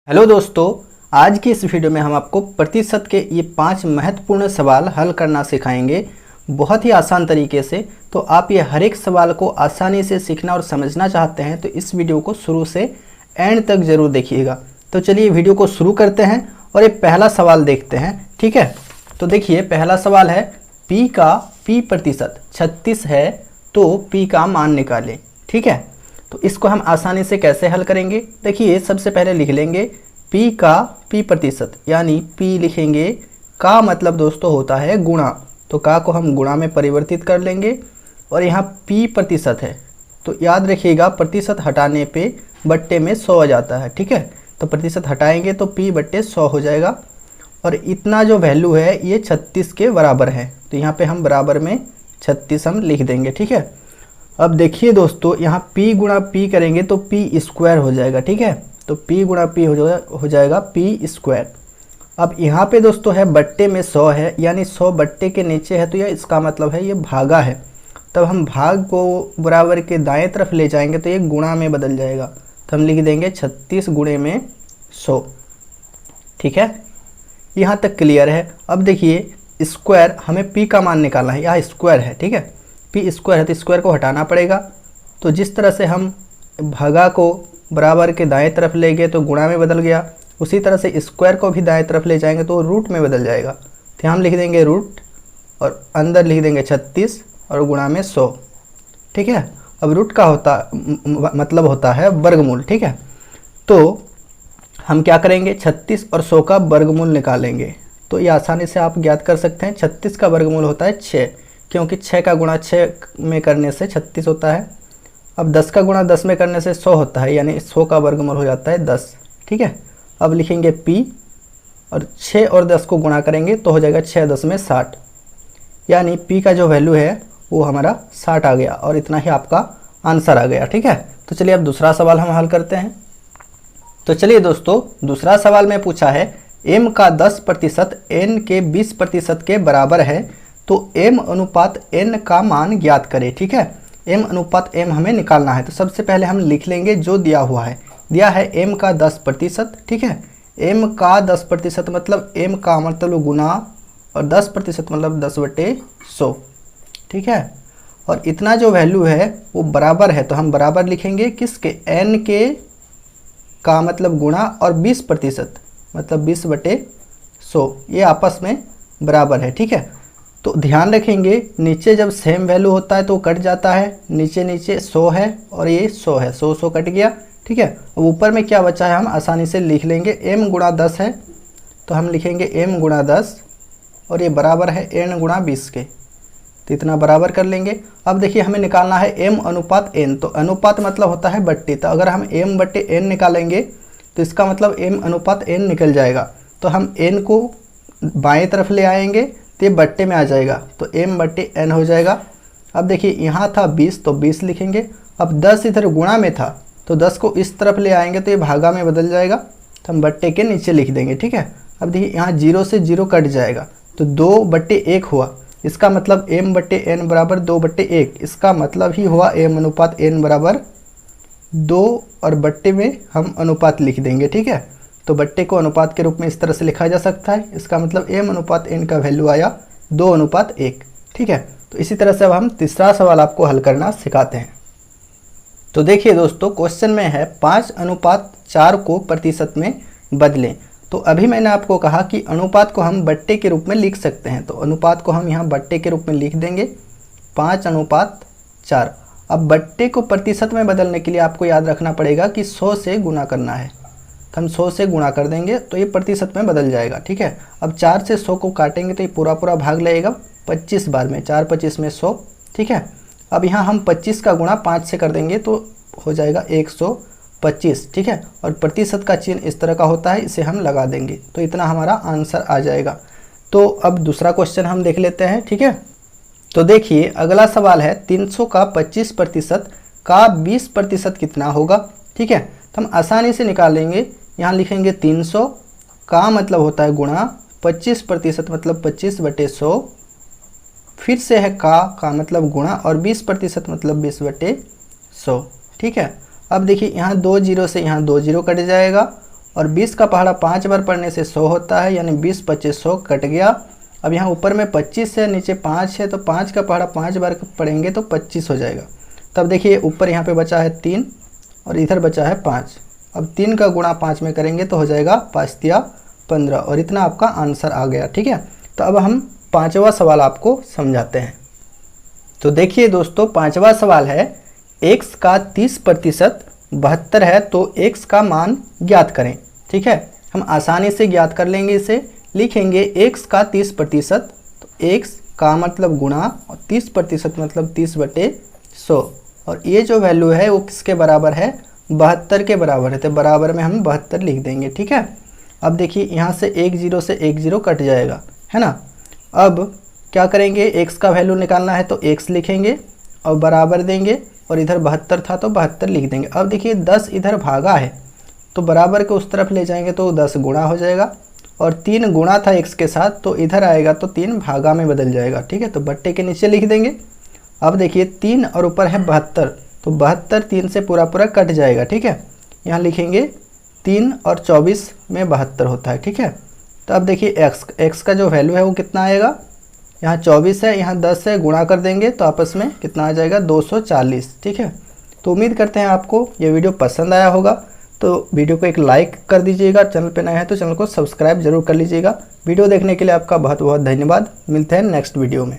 Hello दोस्तों, आज की इस वीडियो में हम आपको प्रतिशत के ये 5 महत्वपूर्ण सवाल हल करना सिखाएंगे बहुत ही आसान तरीके से। तो आप ये हर एक सवाल को आसानी से सीखना और समझना चाहते हैं तो इस वीडियो को शुरू से एंड तक ज़रूर देखिएगा। तो चलिए वीडियो को शुरू करते हैं और ये पहला सवाल देखते हैं। ठीक है, तो देखिए पहला सवाल है p का p प्रतिशत 36 है तो p का मान निकालें। ठीक है, तो इसको हम आसानी से कैसे हल करेंगे। देखिए सबसे पहले लिख लेंगे p का p प्रतिशत, यानी p लिखेंगे। का मतलब दोस्तों होता है गुणा, तो का को हम गुणा में परिवर्तित कर लेंगे और यहाँ p प्रतिशत है तो याद रखिएगा प्रतिशत हटाने पे बट्टे में 100 आ जाता है। ठीक है, तो प्रतिशत हटाएंगे तो p बट्टे 100 हो जाएगा और इतना जो वैल्यू है ये 36 के बराबर है, तो यहाँ पे हम बराबर में 36 हम लिख देंगे। ठीक है, अब देखिए दोस्तों यहाँ p गुणा p करेंगे तो p स्क्वायर हो जाएगा। ठीक है, तो p गुणा p हो जाएगा p स्क्वायर। अब यहाँ पे दोस्तों है बट्टे में 100 है, यानी 100 बट्टे के नीचे है तो यह इसका मतलब है ये भागा है। तब हम भाग को बराबर के दाएं तरफ ले जाएंगे तो ये गुणा में बदल जाएगा, तो हम लिख देंगे 36 गुणे में 100। ठीक है, यहाँ तक क्लियर है। अब देखिए स्क्वायर, हमें p का मान निकालना है, यहाँ स्क्वायर है। ठीक है, p स्क्वायर है तो स्क्वायर को हटाना पड़ेगा। तो जिस तरह से हम भागा को बराबर के दाएं तरफ ले गए तो गुणा में बदल गया, उसी तरह से स्क्वायर को भी दाएं तरफ ले जाएंगे तो रूट में बदल जाएगा। तो हम लिख देंगे रूट और अंदर लिख देंगे 36 और गुणा में 100। ठीक है, अब रूट का मतलब होता है वर्गमूल। ठीक है, तो हम क्या करेंगे 36 और 100 का वर्गमूल निकालेंगे। तो ये आसानी से आप ज्ञात कर सकते हैं। 36 का वर्गमूल होता है 6, क्योंकि 6 का गुणा 6 में करने से 36 होता है। अब 10 का गुणा 10 में करने से 100 होता है, यानी 100 का वर्गमूल हो जाता है 10। ठीक है, अब लिखेंगे p और 6 और 10 को गुणा करेंगे तो हो जाएगा 6 10 में 60, यानी p का जो वैल्यू है वो हमारा 60 आ गया और इतना ही आपका आंसर आ गया। ठीक है, तो चलिए अब दूसरा सवाल हम हल करते हैं। तो चलिए दोस्तों दूसरा सवाल में पूछा है m का 10% n के 20% के बराबर है तो m अनुपात n का मान ज्ञात करें। ठीक है, m अनुपात m हमें निकालना है। तो सबसे पहले हम लिख लेंगे जो दिया हुआ है, दिया है m का 10%। ठीक है, m का 10% मतलब m का मतलब गुना और 10% मतलब 10/100। ठीक है, और इतना जो वैल्यू है वो बराबर है, तो हम बराबर लिखेंगे किसके, n के का मतलब गुणा और 20% मतलब 20/100, ये आपस में बराबर है। ठीक है, तो ध्यान रखेंगे नीचे जब सेम वैल्यू होता है तो कट जाता है, नीचे नीचे 100 है और ये 100 है, 100 कट गया। ठीक है, अब ऊपर में क्या बचा है हम आसानी से लिख लेंगे, m गुणा 10 है तो हम लिखेंगे m गुणा 10 और ये बराबर है n गुणा 20 के, तो इतना बराबर कर लेंगे। अब देखिए हमें निकालना है m अनुपात n, तो अनुपात मतलब होता है बट्टे, तो अगर हम m/n निकालेंगे तो इसका मतलब m अनुपात n निकल जाएगा। तो हम n को बाएं तरफ ले आएंगे तो ये बट्टे में आ जाएगा, तो m/n हो जाएगा। अब देखिए यहाँ था 20 तो 20 लिखेंगे। अब 10 इधर गुणा में था तो 10 को इस तरफ ले आएंगे तो ये भागा में बदल जाएगा, तो हम बट्टे के नीचे लिख देंगे। ठीक है, अब देखिए यहाँ 0 से 0 कट जाएगा तो 2/1 हुआ, इसका मतलब m/n बराबर 2/1, इसका मतलब ही हुआ m अनुपात n बराबर 2 और बट्टे में हम अनुपात लिख देंगे। ठीक है, तो बट्टे को अनुपात के रूप में इस तरह से लिखा जा सकता है, इसका मतलब m अनुपात n का वैल्यू आया 2:1। ठीक है, तो इसी तरह से अब हम तीसरा सवाल आपको हल करना सिखाते हैं। तो देखिए दोस्तों क्वेश्चन में है 5:4 को प्रतिशत में बदलें। तो अभी मैंने आपको कहा कि अनुपात को हम बट्टे के रूप में लिख सकते हैं, तो अनुपात को हम यहाँ बट्टे के रूप में लिख देंगे 5:4। अब बट्टे को प्रतिशत में बदलने के लिए आपको याद रखना पड़ेगा कि 100 से गुणा करना है, तो हम 100 से गुणा कर देंगे तो ये प्रतिशत में बदल जाएगा। ठीक है, अब 4 से 100 को काटेंगे तो ये पूरा भाग लगेगा 25 बार में, 4 25 में 100। ठीक है, अब यहाँ हम 25 का गुणा 5 से कर देंगे तो हो जाएगा 125। ठीक है, और प्रतिशत का चिन्ह इस तरह का होता है, इसे हम लगा देंगे तो इतना हमारा आंसर आ जाएगा। तो अब दूसरा क्वेश्चन हम देख लेते हैं। ठीक है, तो देखिए अगला सवाल है 300 का 25% का 20% कितना होगा। ठीक है, तो हम आसानी से निकालेंगे, यहाँ लिखेंगे 300 का मतलब होता है गुणा, 25% मतलब 25/100, फिर से है का मतलब गुणा और 20% मतलब 20/100। ठीक है, अब देखिए यहाँ 2 0 से यहाँ 2 0 कट जाएगा और 20 का पहाड़ा 5 बार पढ़ने से 100 होता है, यानी 20 25 100 कट गया। अब यहाँ ऊपर में 25 है, नीचे 5 है, तो 5 का पहाड़ा 5 बार पढ़ेंगे तो 25 हो जाएगा। तब देखिए ऊपर यहाँ पे बचा है 3 और इधर बचा है 5। अब 3 का गुणा 5 में करेंगे तो हो जाएगा 5 तिया 15 और इतना आपका आंसर आ गया। ठीक है, तो अब हम पांचवा सवाल आपको समझाते हैं। तो देखिए दोस्तों, पांचवा सवाल है x का 30% 72 है तो x का मान ज्ञात करें। ठीक है, हम आसानी से ज्ञात कर लेंगे इसे। लिखेंगे x का 30%, तो x का मतलब गुणा और 30% मतलब 30/100 और ये जो वैल्यू है वो किसके बराबर है, 72 के बराबर है, तो बराबर में हम 72 लिख देंगे। ठीक है, अब देखिए यहाँ से 1 0 से 1 0 कट जाएगा, है ना। अब क्या करेंगे, x का वैल्यू निकालना है तो x लिखेंगे और बराबर देंगे और इधर 72 था तो 72 लिख देंगे। अब देखिए 10 इधर भागा है तो बराबर के उस तरफ ले जाएंगे तो 10 गुणा हो जाएगा और 3 गुणा था x के साथ तो इधर आएगा तो 3 भागा में बदल जाएगा। ठीक है, तो बट्टे के नीचे लिख देंगे। अब देखिए 3 और ऊपर है 72, तो 72 3 से पूरा पूरा कट जाएगा। ठीक है, यहाँ लिखेंगे 3 और 24 में 72 होता है। ठीक है, तो अब देखिए x का जो वैल्यू है वो कितना आएगा, यहाँ 24 है, यहाँ 10 है, गुणा कर देंगे तो आपस में कितना आ जाएगा 240। ठीक है, तो उम्मीद करते हैं आपको ये वीडियो पसंद आया होगा। तो वीडियो को एक लाइक कर दीजिएगा, चैनल पे नए हैं तो चैनल को सब्सक्राइब जरूर कर लीजिएगा। वीडियो देखने के लिए आपका बहुत बहुत धन्यवाद। मिलते हैं नेक्स्ट वीडियो में।